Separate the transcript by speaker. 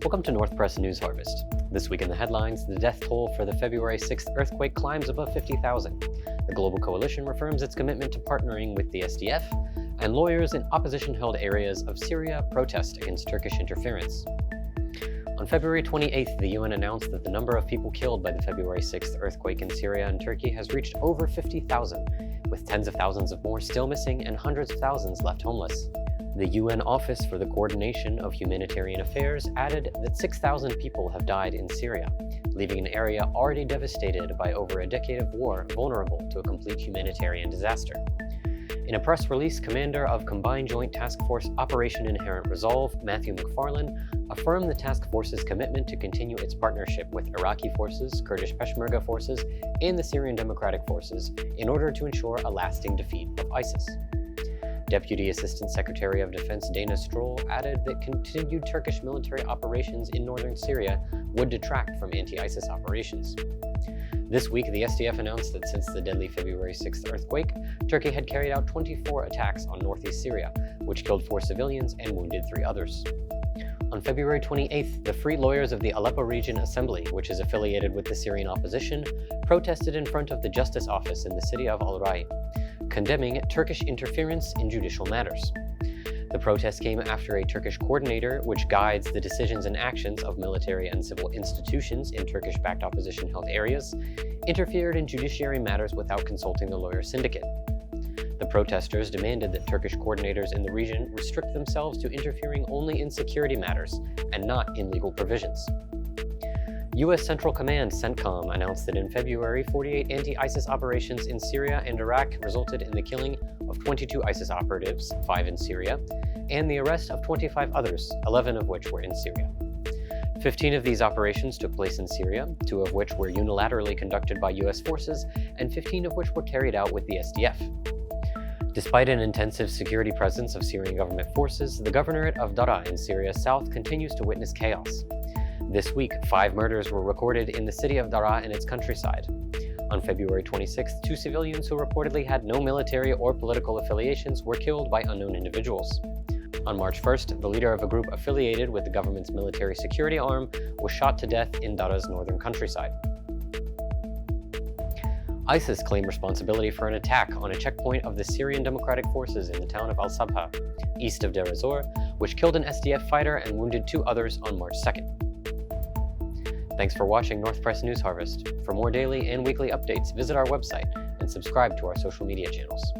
Speaker 1: Welcome to North Press News Harvest. This week in the headlines, the death toll for the February 6th earthquake climbs above 50,000. The Global Coalition reaffirms its commitment to partnering with the SDF, and lawyers in opposition-held areas of Syria protest against Turkish interference. On February 28th, the UN announced that the number of people killed by the February 6th earthquake in Syria and Turkey has reached over 50,000, with tens of thousands of more still missing and hundreds of thousands left homeless. The UN Office for the Coordination of Humanitarian Affairs added that 6,000 people have died in Syria, leaving an area already devastated by over a decade of war vulnerable to a complete humanitarian disaster. In a press release, Commander of Combined Joint Task Force Operation Inherent Resolve, Matthew McFarlane, affirmed the task force's commitment to continue its partnership with Iraqi forces, Kurdish Peshmerga forces, and the Syrian Democratic Forces in order to ensure a lasting defeat of ISIS. Deputy Assistant Secretary of Defense Dana Stroll added that continued Turkish military operations in northern Syria would detract from anti-ISIS operations. This week, the SDF announced that since the deadly February 6th earthquake, Turkey had carried out 24 attacks on northeast Syria, which killed 4 civilians and wounded 3 others. On February 28th, the Free Lawyers of the Aleppo Region Assembly, which is affiliated with the Syrian opposition, protested in front of the Justice Office in the city of Al-Rai, condemning Turkish interference in judicial matters. The protest came after a Turkish coordinator, which guides the decisions and actions of military and civil institutions in Turkish-backed opposition-held areas, interfered in judiciary matters without consulting the lawyer syndicate. The protesters demanded that Turkish coordinators in the region restrict themselves to interfering only in security matters and not in legal provisions. U.S. Central Command CENTCOM announced that in February, 48 anti-ISIS operations in Syria and Iraq resulted in the killing of 22 ISIS operatives, 5 in Syria, and the arrest of 25 others, 11 of which were in Syria. 15 of these operations took place in Syria, 2 of which were unilaterally conducted by U.S. forces, and 15 of which were carried out with the SDF. Despite an intensive security presence of Syrian government forces, the governorate of Daraa in Syria's south continues to witness chaos. This week, 5 murders were recorded in the city of Daraa and its countryside. On February 26th, 2 civilians who reportedly had no military or political affiliations were killed by unknown individuals. On March 1st, the leader of a group affiliated with the government's military security arm was shot to death in Daraa's northern countryside. ISIS claimed responsibility for an attack on a checkpoint of the Syrian Democratic Forces in the town of Al-Sabha, east of Deir ez-Zor, which killed an SDF fighter and wounded 2 others on March 2nd. Thanks for watching North Press News Harvest. For more daily and weekly updates, visit our website and subscribe to our social media channels.